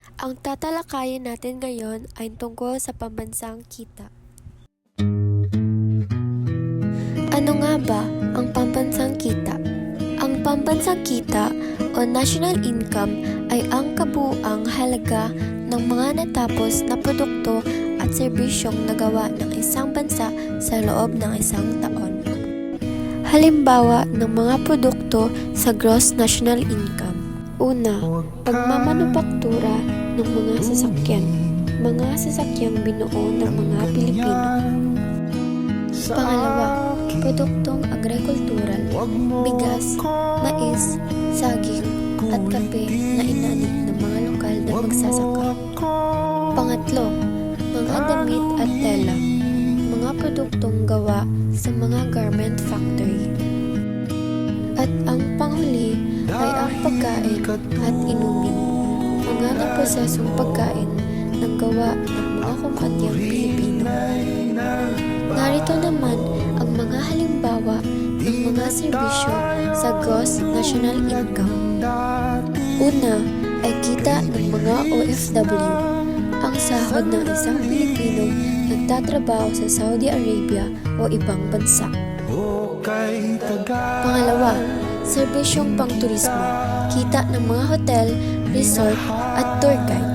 Ang tatalakayin natin ngayon ay tungkol sa pambansang kita. Ano nga ba ang pambansang kita? Ang pambansang kita o national income ay ang kabuuang halaga ng mga natapos na produkto at serbisyong nagawa ng isang bansa sa loob ng isang taon. Halimbawa ng mga produkto sa gross national income. Una, pagmamanupaktura ng mga sasakyan. Mga sasakyang binuo ng mga Pilipino. Pangalawa, produktong agrikultural. Bigas, mais, saging, at kape na inanik ng mga lokal na magsasaka. Pangatlo, mga damit at tela. Mga produktong gawa sa mga garment factory. At ang panghuli ay ang pagkain at inumin. Mga naprosesong pagkain ng gawa ng mga kumpatyang Pilipino. Narito naman ang mga halimbawa ng mga serbisyo sa gross national income. Una ay kita ng mga OFW. Ang sahod ng isang Pilipinong nagtatrabaho sa Saudi Arabia o ibang bansa. Pangalawa, serbisyong pangturismo. Kita ng mga hotel, resort at tour guide.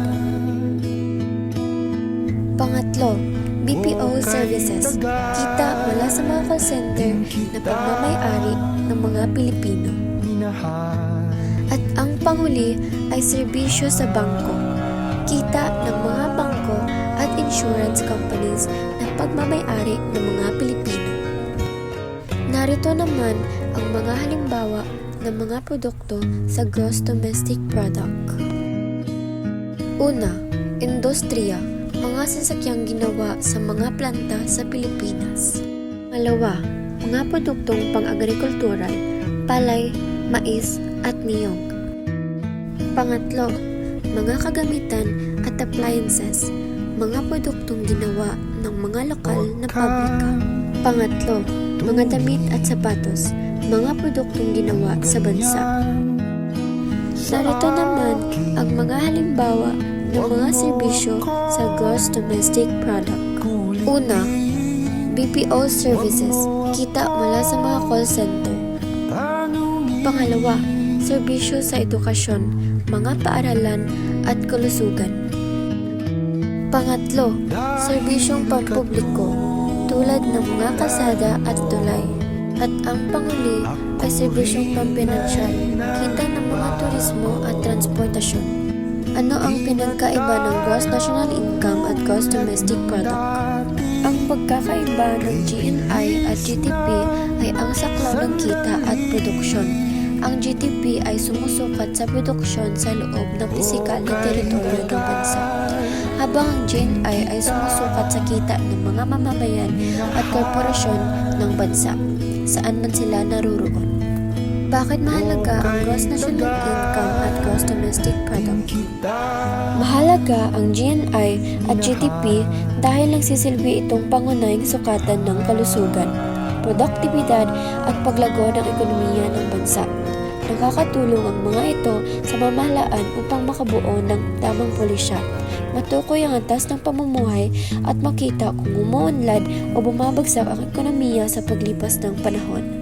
Pangatlo, BPO services. Kita mula sa mga call center na pagmamay-ari ng mga Pilipino. At ang panghuli ay serbisyo sa bangko. Kita ng mga bangko at insurance companies na pagmamay-ari ng mga Pilipino. Narito naman ang mga halimbawa ng mga produkto sa gross domestic product. Una, industriya. Mga sasakyang ginawa sa mga planta sa Pilipinas. Pangalawa, mga produktong pang-agrikultural, palay, mais at niyog. Pangatlo, mga kagamitan at appliances, mga produktong ginawa ng mga lokal na pabrika. Pangatlo, mga damit at sapatos, mga produktong ginawa sa bansa. Narito naman ang mga halimbawa ng mga serbisyo sa gross domestic product. Una, BPO services, kita mula sa mga call center. Pangalawa, serbisyo sa edukasyon, mga paaralan at kalusugan. Pangatlo, serbisyong pampubliko, tulad ng mga kalsada at tulay. At ang panghuli ay serbisyong pampinansyal, kita ng mga turismo at transportasyon. Ano ang pinagkaiba ng gross national income at gross domestic product? Ang pagkakaiba ng GNI at GDP ay ang saklaw ng kita at produksyon. Ang GDP ay sumusukat sa produksyon sa loob ng pisikal na teritoryo ng bansa, habang ang GNI ay sumusukat sa kita ng mga mamamayan at korporasyon ng bansa, saan man sila naroroon. Bakit mahalaga ang gross national income at gross domestic product? Mahalaga ang GNI at GDP dahil nagsisilbi itong pangunahing sukatan ng kalusugan, produktibidad at paglago ng ekonomiya ng bansa. Nakakatulong ang mga ito sa pamahalaan upang makabuo ng tamang pulisya, matukoy ang antas ng pamumuhay at makita kung umuunlad o bumabagsak ang ekonomiya sa paglipas ng panahon.